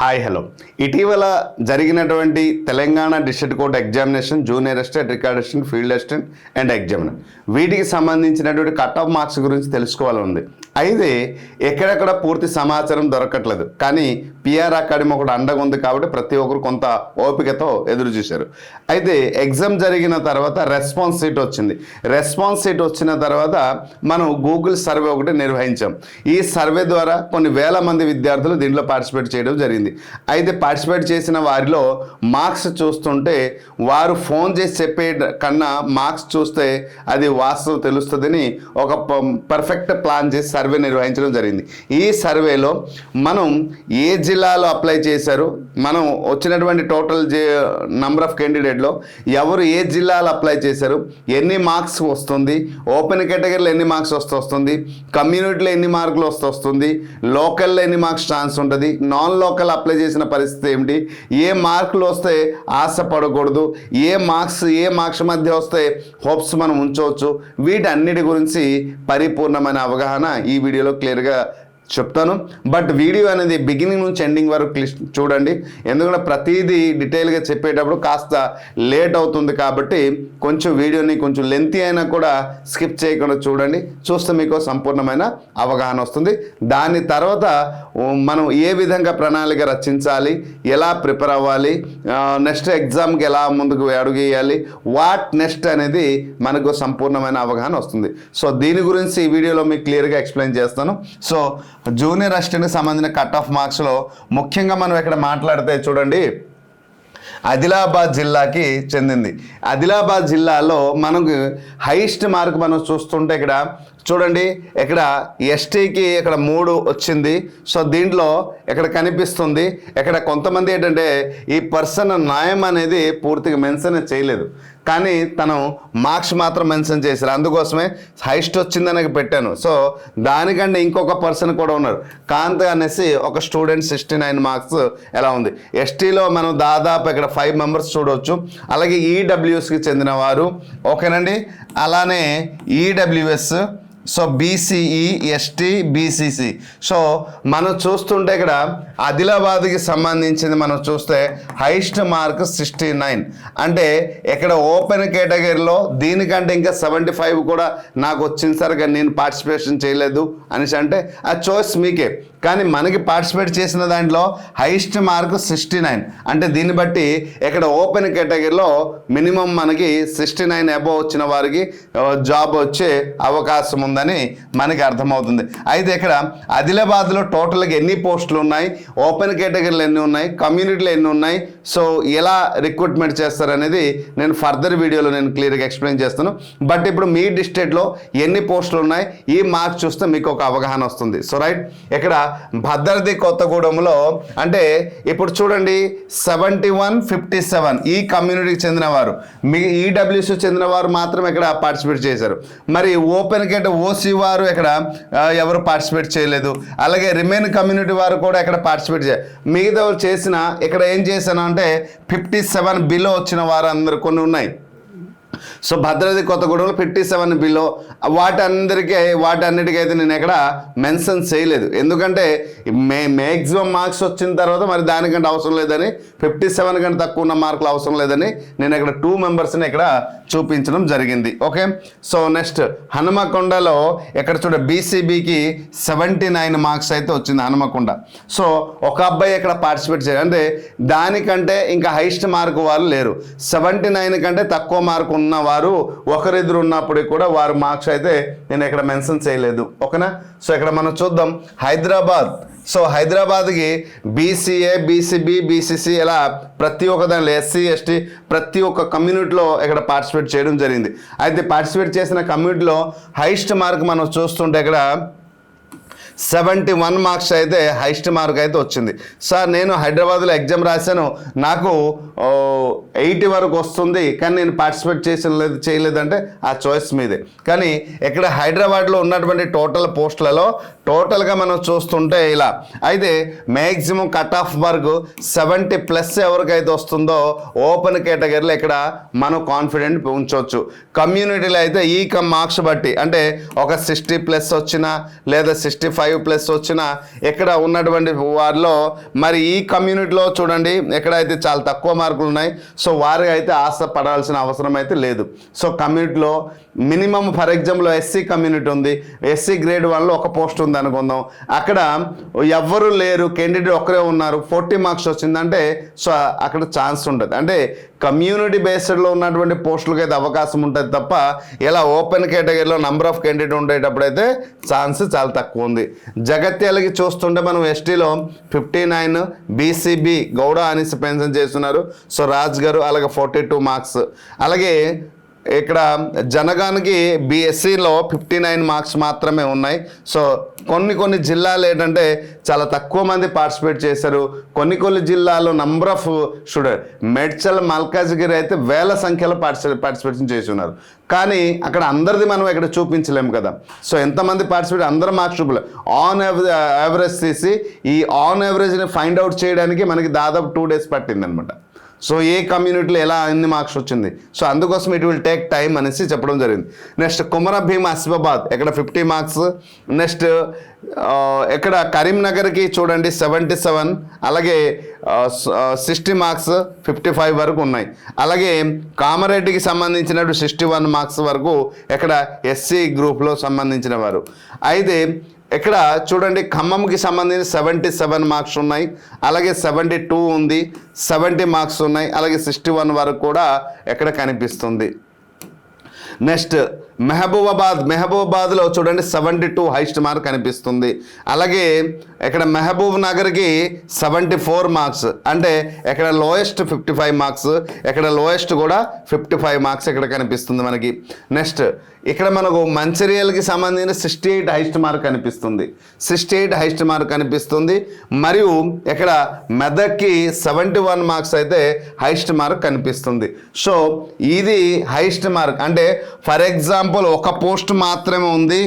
Hi hello. ఇటీవల జరిగినటువంటి Telangana district court examination, junior assistant, record assistant, field assistant and examiner, వీటికి సంబంధించినటువంటి cut off marks గురించి తెలుసుకోవాలని ఉంది. అయితే ఎక్కడెక్కడ పూర్తి సమాచారం దొరకట్లేదు. కానీ పిఆర్ అకాడమీ ఒకటి అండగా ఉంది కాబట్టి ప్రతి ఒక్కరు కొంత ఓపికతో ఎదురు చూశారు. అయితే ఎగ్జామ్ జరిగిన తర్వాత రెస్పాన్స్ షీట్ వచ్చింది. రెస్పాన్స్ షీట్ వచ్చిన తర్వాత మనం గూగుల్ సర్వే ఒకటి నిర్వహించాం. ఈ సర్వే ద్వారా కొన్ని వేల మంది విద్యార్థులు దీంట్లో పార్టిసిపేట్ చేయడం జరిగింది. అయితే పార్టిసిపేట్ చేసిన వారిలో మార్క్స్ చూస్తుంటే వారు ఫోన్ చేసి చెప్పే కన్నా మార్క్స్ చూస్తే అది వాస్తవం తెలుస్తుందని ఒక పర్ఫెక్ట్ ప్లాన్ చేసి సర్వే నిర్వహించడం జరిగింది. ఈ సర్వేలో మనం ఏ జిల్లాలో అప్లై చేశారు, మనం వచ్చినటువంటి టోటల్ నంబర్ ఆఫ్ క్యాండిడేట్లో ఎవరు ఏ జిల్లాలో అప్లై చేశారు, ఎన్ని మార్క్స్ వస్తుంది, ఓపెన్ కేటగిరీలో ఎన్ని మార్క్స్ వస్తుంది, కమ్యూనిటీలో ఎన్ని మార్కులు వస్తుంది, లోకల్లో ఎన్ని మార్క్స్ ఛాన్స్ ఉంటుంది, నాన్ లోకల్ అప్లై చేసిన పరిస్థితి ఏమిటి, ఏ మార్కులు వస్తే ఆశపడకూడదు, ఏ మార్క్స్ మధ్య వస్తే హోప్స్ మనం ఉంచవచ్చు, వీటన్నిటి గురించి పరిపూర్ణమైన అవగాహన ఈ వీడియోలో క్లియర్గా చెప్తాను. బట్ వీడియో అనేది బిగినింగ్ నుంచి ఎండింగ్ వరకు చూడండి. ఎందుకంటే ప్రతిదీ డీటెయిల్గా చెప్పేటప్పుడు కాస్త లేట్ అవుతుంది కాబట్టి కొంచెం వీడియోని కొంచెం లెంతీ అయినా కూడా స్కిప్ చేయకుండా చూడండి. చూస్తే మీకు సంపూర్ణమైన అవగాహన వస్తుంది. దాని తర్వాత మనం ఏ విధంగా ప్రణాళిక రచించాలి, ఎలా ప్రిపేర్ అవ్వాలి, నెక్స్ట్ ఎగ్జామ్కి ఎలా ముందుకు అడుగేయాలి, వాట్ నెక్స్ట్ అనేది మనకు సంపూర్ణమైన అవగాహన వస్తుంది. సో దీని గురించి ఈ వీడియోలో మీకు క్లియర్గా ఎక్స్ప్లెయిన్ చేస్తాను. సో జూనియర్ అసిస్టెంట్కి సంబంధించిన కట్ ఆఫ్ మార్క్స్లో ముఖ్యంగా మనం ఇక్కడ మాట్లాడితే చూడండి, ఆదిలాబాద్ జిల్లాకి చెందింది. ఆదిలాబాద్ జిల్లాలో మనకు హైయెస్ట్ మార్క్ మనం చూస్తుంటే ఇక్కడ చూడండి, ఇక్కడ ఎస్టీకి ఇక్కడ 3 వచ్చింది. సో దీంట్లో ఇక్కడ కనిపిస్తుంది. ఇక్కడ కొంతమంది ఏంటంటే ఈ పర్సన్ న్యాయం అనేది పూర్తిగా మెన్షన్ చేయలేదు, కానీ తను మార్క్స్ మాత్రం మెన్షన్ చేశారు. అందుకోసమే హైయెస్ట్ వచ్చిందని పెట్టాను. సో దానికంటే ఇంకొక పర్సన్ కూడా ఉన్నారు, కాంత్ అనేసి ఒక స్టూడెంట్ 69 మార్క్స్ ఎలా ఉంది. ఎస్టీలో మనం దాదాపు ఇక్కడ 5 మెంబర్స్ చూడవచ్చు. అలాగే ఈడబ్ల్యూఎస్కి చెందిన వారు, ఓకేనండి. అలానే EWS, so BCE, ST, BCC. So మనం చూస్తుంటే ఇక్కడ ఆదిలాబాద్కి సంబంధించింది మనం చూస్తే హైయెస్ట్ మార్క్ 69. అంటే ఇక్కడ ఓపెన్ కేటగిరీలో దీనికంటే ఇంకా 75 కూడా నాకు వచ్చింది సార్, కానీ నేను పార్టిసిపేషన్ చేయలేదు అనేసి అంటే ఆ చాయిస్ మీకే. కానీ మనకి పార్టిసిపేట్ చేసిన దాంట్లో హైయెస్ట్ మార్క్ 69. అంటే దీన్ని బట్టి ఇక్కడ ఓపెన్ కేటగిరీలో మినిమం మనకి 69 అబోవ్ వచ్చిన వారికి జాబ్ వచ్చే అవకాశం ఉందని మనకి అర్థమవుతుంది. అయితే ఇక్కడ ఆదిలాబాద్లో టోటల్గా ఎన్ని పోస్టులు ఉన్నాయి, ఓపెన్ కేటగిరీలు ఎన్ని ఉన్నాయి, కమ్యూనిటీలు ఎన్ని ఉన్నాయి, సో ఎలా రిక్రూట్మెంట్ చేస్తారనేది నేను ఫర్దర్ వీడియోలో నేను క్లియర్గా ఎక్స్ప్లెయిన్ చేస్తాను. బట్ ఇప్పుడు మీ డిస్ట్రిక్ట్లో ఎన్ని పోస్టులు ఉన్నాయి ఈ మార్క్స్ చూస్తే మీకు ఒక అవగాహన వస్తుంది. సో రైట్, ఇక్కడ భద్రాద్రి కొత్తగూడెంలో అంటే ఇప్పుడు చూడండి 7157 ఈ కమ్యూనిటీకి చెందిన వారు, మీ ఈడబ్ల్యూసీ చెందిన వారు మాత్రం ఇక్కడ పార్టిసిపేట్ చేశారు. మరి ఓపెన్ కేట ఓసీ వారు ఇక్కడ ఎవరు పార్టిసిపేట్ చేయలేదు. అలాగే రిమైన్ కమ్యూనిటీ వారు కూడా ఇక్కడ పార్టిసిపేట్ చేయాలి. మిగతా చేసిన ఇక్కడ ఏం చేశాను అంటే 57 బిలో వచ్చిన వారు అందరు కొన్ని ఉన్నాయి. సో భద్రాద్రి కొత్తగూడెంలో 57 బిలో వాటన్నిటికైతే నేను ఎక్కడ మెన్షన్ చేయలేదు. ఎందుకంటే మ్యాక్సిమం మార్క్స్ వచ్చిన తర్వాత మరి దానికంటే అవసరం లేదని, 57 కంటే తక్కువ ఉన్న మార్కులు అవసరం లేదని నేను ఇక్కడ 2 మెంబర్స్ని ఇక్కడ చూపించడం జరిగింది. ఓకే, సో నెక్స్ట్ హనుమకొండలో ఇక్కడ చూడ బీసీబీకి 79 మార్క్స్ అయితే వచ్చింది హనుమకొండ. సో ఒక అబ్బాయి ఇక్కడ పార్టిసిపేట్ చేయాలి. అంటే దానికంటే ఇంకా హైయెస్ట్ మార్క్ వారు లేరు. 79 కంటే తక్కువ మార్కు ఉన్న వారు ఒకరిద్దరు ఉన్నప్పటికీ కూడా వారు మార్క్స్ అయితే నేను ఇక్కడ మెన్షన్ చేయలేదు. ఓకేనా. సో ఇక్కడ మనం చూద్దాం హైదరాబాద్. సో హైదరాబాద్కి బీసీఏ, బీసీబీ, బీసీసీ ఇలా ప్రతి ఒక్క దానిలో ఎస్సీ, ఎస్టీ ప్రతి ఒక్క కమ్యూనిటీలో ఇక్కడ పార్టిసిపేట్ చేయడం జరిగింది. అయితే పార్టిసిపేట్ చేసిన కమ్యూనిటీలో హైయెస్ట్ మార్క్ మనం చూస్తుంటే ఇక్కడ 71 మార్క్స్ అయితే హైయెస్ట్ మార్క్ అయితే వచ్చింది. సార్ నేను హైదరాబాద్లో ఎగ్జామ్ రాశాను, నాకు 80 వరకు వస్తుంది, కానీ నేను పార్టిసిపేట్ చేయలేదంటే ఆ చాయిస్ మీదే. కానీ ఇక్కడ హైదరాబాద్లో ఉన్నటువంటి టోటల్ పోస్టులలో టోటల్గా మనం చూస్తుంటే ఇలా అయితే మ్యాక్సిమం కట్ ఆఫ్ మార్క్ 70+ ఎవరికైతే వస్తుందో ఓపెన్ కేటగిరీలో ఇక్కడ మనం కాన్ఫిడెంట్ ఉంచవచ్చు. కమ్యూనిటీలో అయితే ఈ మార్క్స్ బట్టి అంటే ఒక 60+ వచ్చినా లేదా 65 75+ వచ్చిన ఇక్కడ ఉన్నటువంటి వారిలో మరి ఈ కమ్యూనిటీలో చూడండి ఎక్కడైతే చాలా తక్కువ మార్కులు ఉన్నాయి. సో వారికి అయితే ఆశ పడాల్సిన అవసరం అయితే లేదు. సో కమ్యూనిటీలో minimum for example SC community ఉంది, ఎస్సీ గ్రేడ్ 1లో ఒక పోస్ట్ ఉంది అనుకుందాం, అక్కడ ఎవ్వరూ లేరు, కేండిడేట్ ఒక్కరే ఉన్నారు, 40 మార్క్స్ వచ్చిందంటే సో అక్కడ ఛాన్స్ ఉంటుంది. అంటే కమ్యూనిటీ బేస్డ్లో ఉన్నటువంటి పోస్టులకు అయితే అవకాశం ఉంటుంది తప్ప ఇలా ఓపెన్ కేటగిరీలో నంబర్ ఆఫ్ కేండిడేట్ ఉండేటప్పుడు అయితే ఛాన్స్ చాలా తక్కువ ఉంది. జగత్యాలకి చూస్తుంటే మనం ఎస్టీలో 59, బీసీబీ గౌడ అనేసి పెన్షన్ చేస్తున్నారు. సో రాజ్ గారు అలాగే 42 మార్క్స్. అలాగే ఇక్కడ జనగానికి బీఎస్సీలో 59 మార్క్స్ మాత్రమే ఉన్నాయి. సో కొన్ని జిల్లాలు ఏంటంటే చాలా తక్కువ మంది పార్టిసిపేట్ చేశారు. కొన్ని జిల్లాలో number of student Medchal Malkajgiri అయితే వేల సంఖ్యలో పార్టిసిపేషన్ చేసి ఉన్నారు. కానీ అక్కడ అందరిది మనం ఇక్కడ చూపించలేము కదా. సో ఎంతమంది పార్టిసిపేట్ అందరూ మార్క్స్ చూపలేదు. ఆన్ యావరేజ్ తీసి ఈ ఆన్ యావరేజ్ని ఫైండ్ అవుట్ చేయడానికి మనకి దాదాపు 2 days పట్టింది అనమాట. సో ఏ కమ్యూనిటీలో ఎలా ఎన్ని మార్క్స్ వచ్చింది, సో అందుకోసం ఇట్ విల్ టేక్ టైం అనేసి చెప్పడం జరిగింది. నెక్స్ట్ కుమర భీమ్ ఆసిఫాబాద్ ఇక్కడ 50 మార్క్స్. నెక్స్ట్ ఇక్కడ కరీంనగర్కి చూడండి 77, అలాగే 60 మార్క్స్ 55 వరకు ఉన్నాయి. అలాగే కామారెడ్డికి సంబంధించినట్టు 61 మార్క్స్ వరకు ఇక్కడ ఎస్సీ గ్రూప్లో సంబంధించిన వారు. అయితే ఇక్కడ చూడండి ఖమ్మంకి సంబంధించి 77 మార్క్స్ ఉన్నాయి, అలాగే 72 ఉంది, 70 మార్క్స్ ఉన్నాయి, అలాగే 61 వరకు కూడా ఎక్కడ కనిపిస్తుంది. నెక్స్ట్ మెహబూబాబాద్లో చూడండి 72 హైయెస్ట్ మార్క్ కనిపిస్తుంది. అలాగే ఇక్కడ మహబూబ్ నగర్కి 74 మార్క్స్, అంటే ఇక్కడ లోయెస్ట్ 55 మార్క్స్, ఇక్కడ లోయెస్ట్ కూడా 55 మార్క్స్ ఇక్కడ కనిపిస్తుంది మనకి. నెక్స్ట్ ఇక్కడ మనకు మంచిర్యాలకి సంబంధించిన 68 హైయెస్ట్ మార్క్ కనిపిస్తుంది, 68 హైయెస్ట్ మార్క్ కనిపిస్తుంది. మరియు ఇక్కడ మెదక్కి 71 మార్క్స్ అయితే హైయెస్ట్ మార్క్ కనిపిస్తుంది. సో ఇది హైయెస్ట్ మార్క్. అంటే ఫర్ ఎగ్జాంపుల్ ఒక పోస్ట్ మాత్రమే ఉంది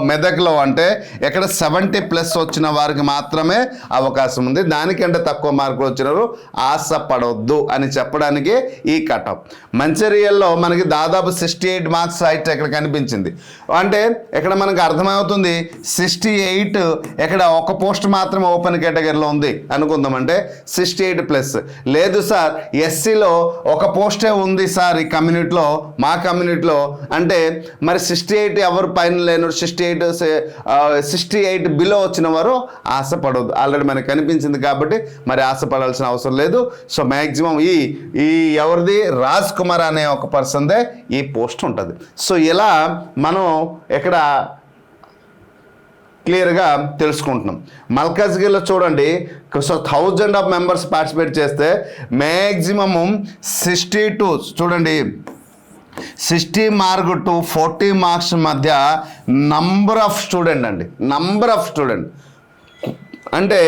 మెదక్లో, అంటే ఇక్కడ 70+ వచ్చిన వారికి మాత్రమే అవకాశం ఉంది. దానికంటే తక్కువ మార్కులు వచ్చినారు ఆశపడవద్దు అని చెప్పడానికి ఈ కటప్. మంచిర్యాలలో మనకి దాదాపు 68 మార్క్స్ హైట్ ఇక్కడ కనిపించింది. అంటే ఇక్కడ మనకు అర్థమవుతుంది 68 ఇక్కడ ఒక పోస్ట్ మాత్రమే ఓపెన్ కేటగిరీలో ఉంది అనుకుందామంటే 68+. లేదు సార్ ఎస్సీలో ఒక పోస్టే ఉంది సార్ ఈ కమ్యూనిటీలో, మా కమ్యూనిటీలో అంటే మరి 68 ఎవరు పైన లేను, 68 బిలో వచ్చిన వారు ఆశపడవద్దు. ఆల్రెడీ మనకు కనిపించింది కాబట్టి మరి ఆశపడాల్సిన అవసరం లేదు. సో మ్యాక్సిమం ఈ ఎవరిది రాజ్ కుమార్ అనే ఒక పర్సన్దే ఈ పోస్ట్ ఉంటుంది. సో ఇలా మనం ఇక్కడ క్లియర్గా తెలుసుకుంటున్నాం. మల్కాజ్గిరిలో చూడండి సో 1000 మెంబర్స్ పార్టిసిపేట్ చేస్తే మ్యాక్సిమము 62 చూడండి 60 మార్క్ టు 40 మార్క్స్ మధ్య నంబర్ ఆఫ్ స్టూడెంట్ అండి, నంబర్ ఆఫ్ స్టూడెంట్ అంటే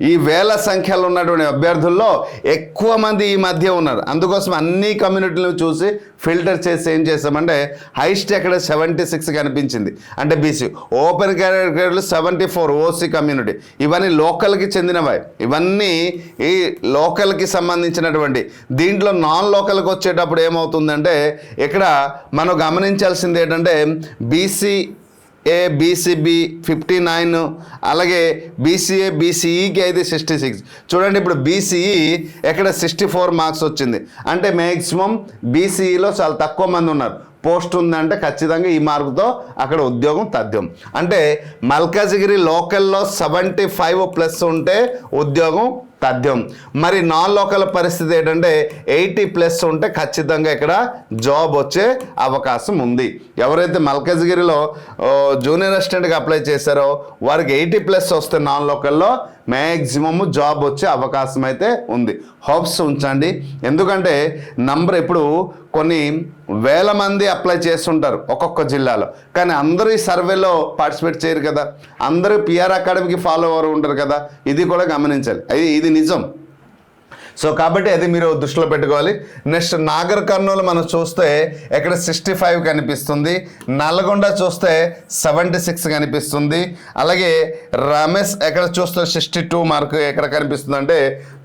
ఈ వేల సంఖ్యలో ఉన్నటువంటి అభ్యర్థుల్లో ఎక్కువ మంది ఈ మధ్య ఉన్నారు. అందుకోసం అన్ని కమ్యూనిటీలను చూసి ఫిల్టర్ చేసి ఏం చేస్తామంటే హైయెస్ట్ ఎక్కడ 76 కనిపించింది, అంటే బీసీ. ఓపెన్ కేటగిరీలో 74 ఓసీ కమ్యూనిటీ. ఇవన్నీ లోకల్కి చెందినవి, ఇవన్నీ ఈ లోకల్కి సంబంధించినటువంటి. దీంట్లో నాన్ లోకల్కి వచ్చేటప్పుడు ఏమవుతుందంటే ఇక్కడ మనం గమనించాల్సింది ఏంటంటే బీసీబీ 59, అలాగే బీసీఏ బీసీఈకి అయితే 66. చూడండి ఇప్పుడు బీసీఈ ఎక్కడ 64 మార్క్స్ వచ్చింది, అంటే మ్యాక్సిమం బీసీఈలో చాలా తక్కువ మంది ఉన్నారు. పోస్ట్ ఉందంటే ఖచ్చితంగా ఈ మార్కుతో అక్కడ ఉద్యోగం తథ్యం. అంటే మల్కాజ్గిరి లోకల్లో 75+ ఉంటే ఉద్యోగం తథ్యం. మరి నాన్ లోకల్ పరిస్థితి ఏంటంటే 80+ ఉంటే ఖచ్చితంగా ఇక్కడ జాబ్ వచ్చే అవకాశం ఉంది. ఎవరైతే మల్కాజ్గిరిలో జూనియర్ అసిస్టెంట్గా అప్లై చేశారో వారికి 80+ వస్తే నాన్ లోకల్లో మ్యాక్సిమమ్ జాబ్ వచ్చే అవకాశం అయితే ఉంది. హోప్స్ ఉంచండి. ఎందుకంటే నంబర్ ఇప్పుడు కొన్ని వేల మంది అప్లై చేస్తుంటారు ఒక్కొక్క జిల్లాలో, కానీ అందరూ ఈ సర్వేలో పార్టిసిపేట్ చేయరు కదా, అందరూ పిఆర్ అకాడమీకి ఫాలో అవ్వరు ఉంటారు కదా, ఇది కూడా గమనించాలి. ఇది నిజం. సో కాబట్టి అది మీరు దృష్టిలో పెట్టుకోవాలి. నెక్స్ట్ నాగర్ కర్నూలు మనం చూస్తే ఇక్కడ 65 కనిపిస్తుంది, నల్గొండ చూస్తే 76 కనిపిస్తుంది, అలాగే రమేష్ ఎక్కడ చూస్తే 62 మార్క్ ఎక్కడ కనిపిస్తుంది అంటే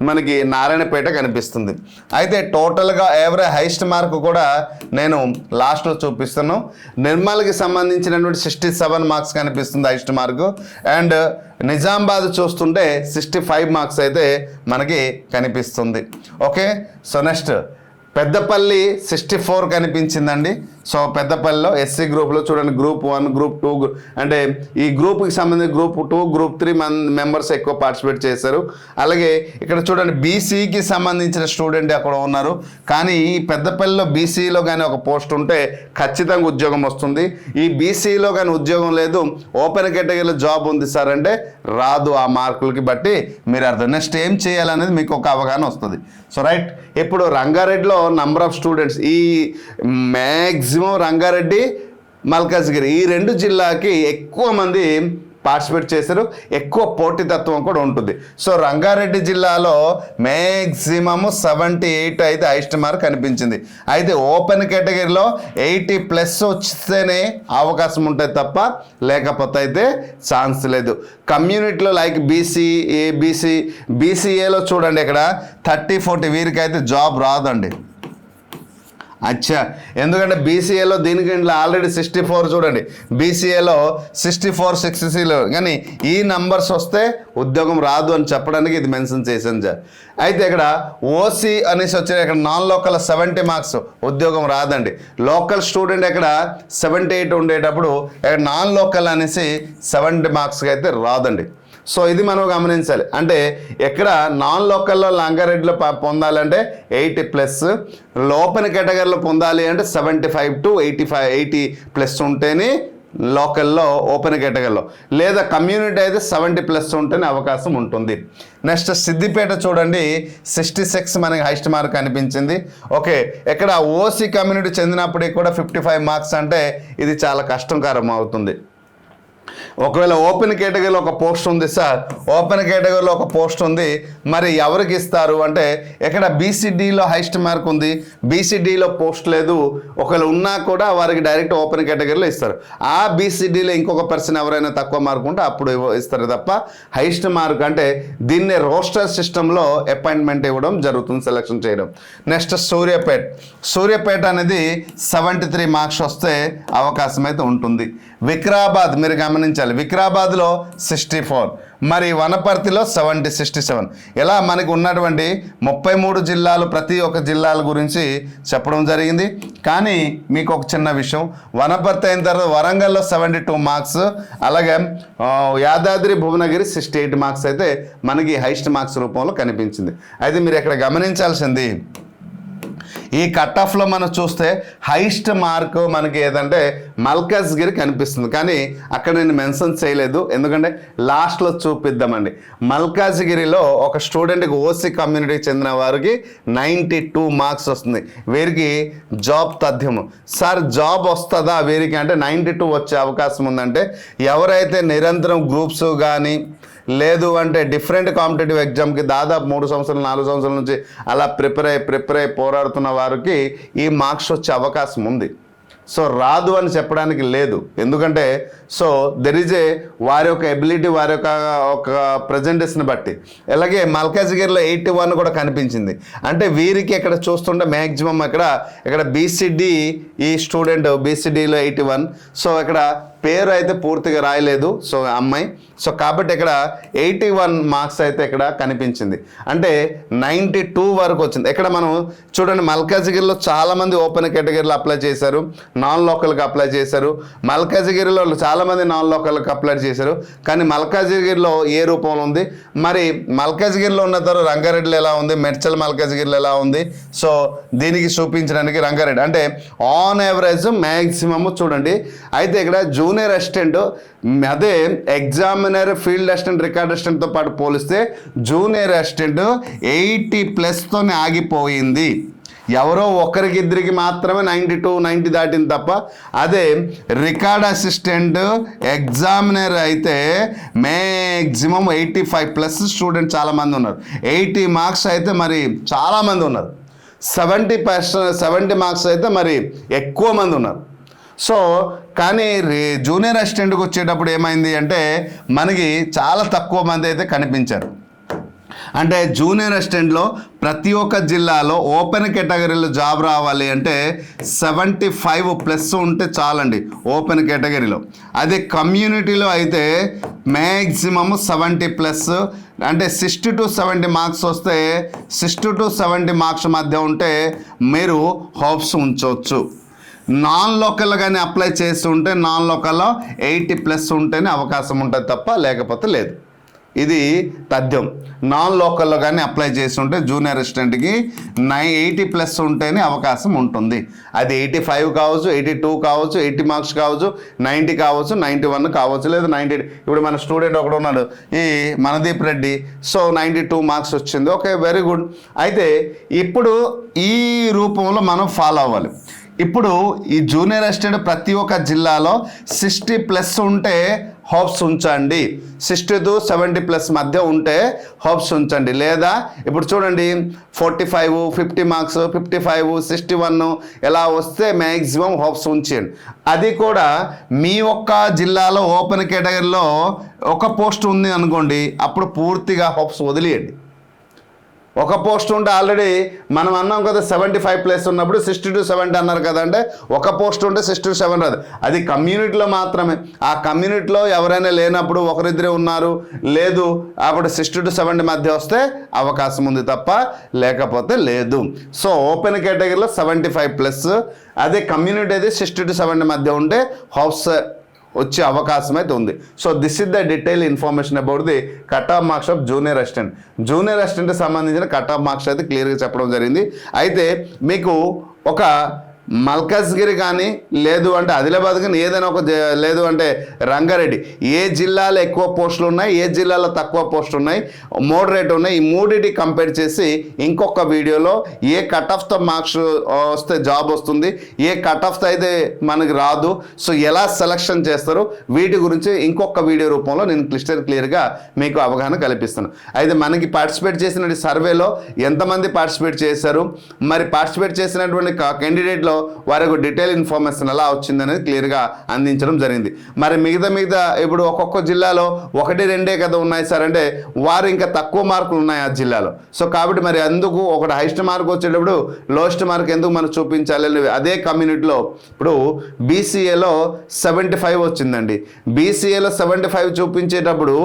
మనకి నారాయణపేట కనిపిస్తుంది. అయితే టోటల్గా ఎవరేజ్ హైయెస్ట్ మార్క్ కూడా నేను లాస్ట్లో చూపిస్తాను. నిర్మల్కి సంబంధించినటువంటి 67 మార్క్స్ కనిపిస్తుంది హైయెస్ట్ మార్కు. అండ్ నిజామాబాద్ చూస్తుంటే 65 మార్క్స్ అయితే మనకి కనిపిస్తుంది. ఓకే, సో నెక్స్ట్ పెద్దపల్లి 64 కనిపించిందండి. సో పెద్దపల్లిలో ఎస్సీ గ్రూప్లో చూడండి, గ్రూప్ 1, గ్రూప్ 2 అంటే ఈ గ్రూప్కి సంబంధించి గ్రూప్ 2, గ్రూప్ 3 మెంబర్స్ ఎక్కువ పార్టిసిపేట్ చేశారు. అలాగే ఇక్కడ చూడండి బీసీకి సంబంధించిన స్టూడెంట్ అక్కడ ఉన్నారు. కానీ ఈ పెద్దపల్లిలో బీసీలో కానీ ఒక పోస్ట్ ఉంటే ఖచ్చితంగా ఉద్యోగం వస్తుంది. ఈ బీసీలో కానీ ఉద్యోగం లేదు, ఓపెన్ కేటగిరీలో జాబ్ ఉంది సార్ అంటే రాదు. ఆ మార్కులకి బట్టి మీరు అర్థం. నెక్స్ట్ ఏం చేయాలనేది మీకు ఒక అవగాహన వస్తుంది. సో రైట్, ఇప్పుడు రంగారెడ్డిలో నంబర్ ఆఫ్ స్టూడెంట్స్ ఈ మ్యాక్సిమం రంగారెడ్డి, మల్కాజ్గిరి ఈ 2 జిల్లాకి ఎక్కువ మంది పార్టిసిపేట్ చేశారు, ఎక్కువ పోటీతత్వం కూడా ఉంటుంది. సో రంగారెడ్డి జిల్లాలో మ్యాక్సిమము 78 అయితే హైయెస్ట్ మార్క్ కనిపించింది. అయితే ఓపెన్ కేటగిరీలో 80+ వస్తేనే అవకాశం ఉంటుంది తప్ప లేకపోతే అయితే ఛాన్స్ లేదు. కమ్యూనిటీలో లైక్ బీసీఏలో చూడండి ఇక్కడ 30-40 వీరికైతే జాబ్ రాదండి. అచ్చా, ఎందుకంటే బీసీఏలో దీనికి ఆల్రెడీ 64 చూడండి, బీసీఏలో 64, 60లో కానీ ఈ నంబర్స్ వస్తే ఉద్యోగం రాదు అని చెప్పడానికి ఇది మెన్షన్ చేశాను సార్. అయితే ఇక్కడ ఓసీ అనేసి వచ్చారు, ఇక్కడ నాన్ లోకల్ 70 మార్క్స్ ఉద్యోగం రాదండి. లోకల్ స్టూడెంట్ ఇక్కడ 78 ఉండేటప్పుడు ఇక్కడ నాన్ లోకల్ అనేసి 70 మార్క్స్కి అయితే రాదండి. సో ఇది మనం గమనించాలి. అంటే ఎక్కడ నాన్ లోకల్లో రంగారెడ్డిలో పొందాలంటే 80+, ఓపెన్ కేటగిరీలో పొందాలి అంటే 75 to 80+ ఉంటేనే లోకల్లో ఓపెన్ కేటగిరీలో, లేదా కమ్యూనిటీ అయితే 70+ ఉంటేనే అవకాశం ఉంటుంది. నెక్స్ట్ సిద్దిపేట చూడండి 66 మనకి హైయెస్ట్ మార్క్ అనిపించింది. ఓకే, ఇక్కడ ఓసీ కమ్యూనిటీ చెందినప్పటికీ కూడా 55 మార్క్స్ అంటే ఇది చాలా కష్టకరం అవుతుంది. ఒకవేళ ఓపెన్ కేటగిరీలో ఒక పోస్ట్ ఉంది సార్, ఓపెన్ కేటగిరీలో ఒక పోస్ట్ ఉంది, మరి ఎవరికి ఇస్తారు అంటే ఇక్కడ బీసీడీలో హైయెస్ట్ మార్క్ ఉంది, బీసీడీలో పోస్ట్ లేదు. ఒకవేళ ఉన్నా కూడా వారికి డైరెక్ట్ ఓపెన్ కేటగిరీలో ఇస్తారు. ఆ బీసీడీలో ఇంకొక పర్సన్ ఎవరైనా తక్కువ మార్క్ ఉంటే అప్పుడు ఇస్తారు తప్ప హైయెస్ట్ మార్క్ అంటే దీన్ని రోస్టర్ సిస్టంలో అపాయింట్మెంట్ ఇవ్వడం జరుగుతుంది, సెలెక్షన్ చేయడం. నెక్స్ట్ సూర్యాపేట అనేది 73 మార్క్స్ వస్తే అవకాశం అయితే ఉంటుంది. వికారాబాద్ మీరు గమనించాలి, వికారాబాద్లో 64, మరి వనపర్తిలో 67. ఇలా మనకు ఉన్నటువంటి 33 జిల్లాలు, ప్రతి ఒక్క జిల్లాల గురించి చెప్పడం జరిగింది. కానీ మీకు ఒక చిన్న విషయం, వనపర్తి అయిన తర్వాత వరంగల్లో 72 మార్క్స్, అలాగే యాదాద్రి భువనగిరి 68 మార్క్స్ అయితే మనకి హైయెస్ట్ మార్క్స్ రూపంలో కనిపించింది. అయితే మీరు ఇక్కడ గమనించాల్సింది ఈ కట్ ఆఫ్లో మనం చూస్తే హైయెస్ట్ మార్క్ మనకి ఏదంటే మల్కాజ్గిరి కనిపిస్తుంది. కానీ అక్కడ నేను మెన్షన్ చేయలేదు, ఎందుకంటే లాస్ట్లో చూపిద్దామండి. మల్కాజ్గిరిలో ఒక స్టూడెంట్కి ఓసీ కమ్యూనిటీకి చెందిన వారికి 92 మార్క్స్ వస్తుంది. వీరికి జాబ్ తథ్యము. సార్ జాబ్ వస్తుందా వీరికి అంటే 92 వచ్చే అవకాశం ఉందంటే ఎవరైతే నిరంతరం గ్రూప్స్ కానీ లేదు అంటే డిఫరెంట్ కాంపిటేటివ్ ఎగ్జామ్కి దాదాపు 3 సంవత్సరాలు 4 సంవత్సరాల నుంచి అలా ప్రిపేర్ అయ్యి పోరాడుతున్న వారికి ఈ మార్క్స్ వచ్చే అవకాశం ఉంది. సో రాదు అని చెప్పడానికి లేదు, ఎందుకంటే సో దెర్ ఈజ్ వారి యొక్క ఎబిలిటీ, వారి యొక్క ప్రజెంటేషన్ బట్టి. అలాగే మల్కాజ్గిరిలో 81 కూడా కనిపించింది. అంటే వీరికి ఇక్కడ చూస్తుంటే మ్యాక్సిమం ఇక్కడ బీసీడీ, ఈ స్టూడెంట్ బీసీడీలో 81. సో ఇక్కడ పేరు అయితే పూర్తిగా రాయలేదు సో అమ్మాయి. సో కాబట్టి ఇక్కడ 81 మార్క్స్ అయితే ఇక్కడ కనిపించింది, అంటే 92 వరకు వచ్చింది. ఇక్కడ మనం చూడండి మల్కాజ్గిరిలో చాలామంది ఓపెన్ కేటగిరీలో అప్లై చేశారు, నాన్ లోకల్కి అప్లై చేశారు. మల్కాజ్గిరిలో చాలామంది నాన్ లోకల్కి అప్లై చేశారు. కానీ మల్కాజ్గిరిలో ఏ రూపంలో ఉంది, మరి మల్కాజ్గిరిలో ఉన్న తర్వాత రంగారెడ్డిలో ఎలా ఉంది, మెడ్చల్ మల్కాజ్గిరిలో ఎలా ఉంది, సో దీనికి చూపించడానికి రంగారెడ్డి అంటే ఆన్ యావరేజ్ మ్యాక్సిమమ్ చూడండి. అయితే ఇక్కడ జూనియర్ అసిస్టెంట్, అదే ఎగ్జామినర్, ఫీల్డ్ అసిస్టెంట్, రికార్డ్ అసిస్టెంట్తో పాటు పోలిస్తే జూనియర్ అసిస్టెంట్ 80+తోనే ఆగిపోయింది. ఎవరో ఒకరికి ఇద్దరికి మాత్రమే 90 దాటింది తప్ప, అదే రికార్డ్ అసిస్టెంట్ ఎగ్జామినర్ అయితే మ్యాక్సిమం 85+ స్టూడెంట్ చాలామంది ఉన్నారు. 80 మార్క్స్ అయితే మరి చాలామంది ఉన్నారు. 70 మార్క్స్ అయితే మరి ఎక్కువ మంది ఉన్నారు. సో కానీ జూనియర్ అసిస్టెంట్కి వచ్చేటప్పుడు ఏమైంది అంటే మనకి చాలా తక్కువ మంది అయితే కనిపించారు. అంటే జూనియర్ అసిస్టెంట్లో ప్రతి ఒక్క జిల్లాలో ఓపెన్ కేటగిరీలో జాబ్ రావాలి అంటే 75+ ఉంటే చాలండి ఓపెన్ కేటగిరీలో. అదే కమ్యూనిటీలో అయితే మ్యాక్సిమమ్ 70+, అంటే 60 to 70 మార్క్స్ వస్తే 60 to 70 మార్క్స్ మధ్య ఉంటే మీరు హోప్స్ ఉంచవచ్చు. నాన్ లోకల్ కానీ అప్లై చేస్తుంటే నాన్ లోకల్లో 80+ ఉంటేనే అవకాశం ఉంటుంది తప్ప లేకపోతే లేదు. ఇది తథ్యం. నాన్ లోకల్లో కానీ అప్లై చేస్తుంటే జూనియర్ అసిస్టెంట్కి 80+ ఉంటేనే అవకాశం ఉంటుంది. అది 85 కావచ్చు, 82 కావచ్చు, 80 మార్క్స్ కావచ్చు, 90 కావచ్చు, 91 కావచ్చు, లేదా 90. ఇప్పుడు మన స్టూడెంట్ ఒకడు ఉన్నాడు, ఈ మనదీప్ రెడ్డి. సో 92 మార్క్స్ వచ్చింది. Okay, very good. అయితే ఇప్పుడు ఈ రూపంలో మనం ఫాలో అవ్వాలి. ఇప్పుడు ఈ జూనియర్ అసిస్టెంట్ ప్రతి ఒక్క జిల్లాలో 60+ ఉంటే హోప్స్ ఉంచండి. 60 to 70+ మధ్య ఉంటే హోప్స్ ఉంచండి. లేదా ఇప్పుడు చూడండి 45, 50 మార్క్స్, 55, 61 ఎలా వస్తే మ్యాక్సిమం హోప్స్ ఉంచండి. అది కూడా మీ ఒక్క జిల్లాలో ఓపెన్ కేటగిరీలో ఒక పోస్ట్ ఉంది అనుకోండి, అప్పుడు పూర్తిగా హోప్స్ వదిలేయండి. ఒక పోస్ట్ ఉంటే ఆల్రెడీ మనం అన్నాం కదా 75+ ఉన్నప్పుడు 60 to 70 అన్నారు కదా, అంటే ఒక పోస్ట్ ఉంటే 60 to 70 రాదు. అది కమ్యూనిటీలో మాత్రమే. ఆ కమ్యూనిటీలో ఎవరైనా లేనప్పుడు ఒకరిద్దరే ఉన్నారు, లేదు అప్పుడు 60 to 70 మధ్య వస్తే అవకాశం ఉంది తప్ప లేకపోతే లేదు. సో ఓపెన్ కేటగిరీలో 75+, అదే కమ్యూనిటీ అయితే 60 to 70 మధ్య ఉంటే హోప్స్ వచ్చే అవకాశం అయితే ఉంది. So this is the detail information about the cut off marks of junior assistant. Junior అసిస్టెంట్కి సంబంధించిన కట్ ఆఫ్ మార్క్స్ అయితే క్లియర్గా చెప్పడం జరిగింది. అయితే మీకు ఒక మల్కాజ్గిరి కానీ, లేదు అంటే ఆదిలాబాద్ కానీ, ఏదైనా ఒక లేదు అంటే రంగారెడ్డి, ఏ జిల్లాలో ఎక్కువ పోస్టులు ఉన్నాయి, ఏ జిల్లాలో తక్కువ పోస్టులు ఉన్నాయి, మోడరేట్ ఉన్నాయి, ఈ మూడింటి కంపేర్ చేసి ఇంకొక వీడియోలో ఏ కట్ ఆఫ్తో మార్క్స్ వస్తే జాబ్ వస్తుంది, ఏ కట్ ఆఫ్తో అయితే మనకి రాదు, సో ఎలా సెలక్షన్ చేస్తారు, వీటి గురించి ఇంకొక వీడియో రూపంలో నేను క్లియర్గా మీకు అవగాహన కల్పిస్తాను. అయితే మనకి పార్టిసిపేట్ చేసిన సర్వేలో ఎంతమంది పార్టిసిపేట్ చేశారు, మరి పార్టిసిపేట్ చేసినటువంటి క్యాండిడేట్లో వారికి డీటెయిల్ ఇన్ఫర్మేషన్ ఎలా వచ్చిందనేది క్లియర్గా అందించడం జరిగింది. మరి మిగతా ఇప్పుడు ఒక్కొక్క జిల్లాలో 1-2 కదా ఉన్నాయి సార్ అంటే వారు ఇంకా తక్కువ మార్కులు ఉన్నాయి ఆ జిల్లాలో. సో కాబట్టి మరి అందుకు ఒకటి హైయెస్ట్ మార్క్ వచ్చేటప్పుడు లోయెస్ట్ మార్క్ ఎందుకు మనం చూపించాలి. అదే కమ్యూనిటీలో ఇప్పుడు బీసీఏలో 75 వచ్చిందండి. బీసీఏలో 75 చూపించేటప్పుడు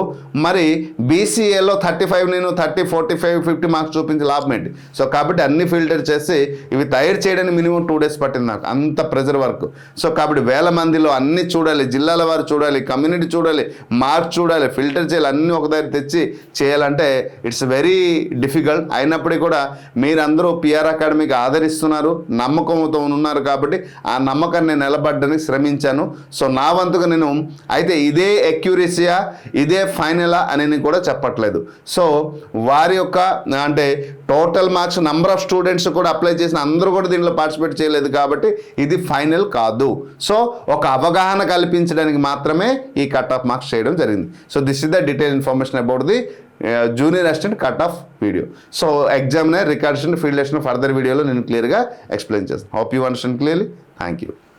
మరి బీసీఏలో 35 నేను 30, 45, 50 మార్క్స్ చూపించి లాభం ఏంటి. సో కాబట్టి అన్ని ఫిల్టర్ చేసి ఇవి తయారు చేయడానికి మినిమం 2 days పట్టింది నాకు, అంత ప్రెజర్ వర్క్. సో కాబట్టి వేల మందిలో అన్ని చూడాలి, జిల్లాల వారు చూడాలి, కమ్యూనిటీ చూడాలి, మార్క్ చూడాలి, ఫిల్టర్ చేయాలి, అన్నీ ఒక దగ్గర తెచ్చి చేయాలంటే ఇట్స్ వెరీ డిఫికల్ట్. అయినప్పటికీ కూడా మీరందరూ పిఆర్ అకాడమీకి ఆదరిస్తున్నారు, నమ్మకంతో ఉన్నారు కాబట్టి ఆ నమ్మకాన్ని నేను నిలబడ్డానికి శ్రమించాను. సో నా వంతుగా నేను అయితే ఇదే అక్యూరసీయా, ఇదే ఫైనలా అని నేను కూడా చెప్పట్లేదు. సో వారి యొక్క అంటే total marks number of students కూడా అప్లై చేసిన అందరూ కూడా దీంట్లో పార్టిసిపేట్ చేయలేదు కాబట్టి ఇది ఫైనల్ కాదు. సో ఒక అవగాహన కల్పించడానికి మాత్రమే ఈ కట్ ఆఫ్ మార్క్స్ చేయడం జరిగింది. So this is the detail information about the junior assistant cut off video. So examiner, record assistant, field assistant further వీడియోలో నేను క్లియర్గా ఎక్స్ప్లెయిన్ చేస్తాను. Hope you understand clearly. Thank you.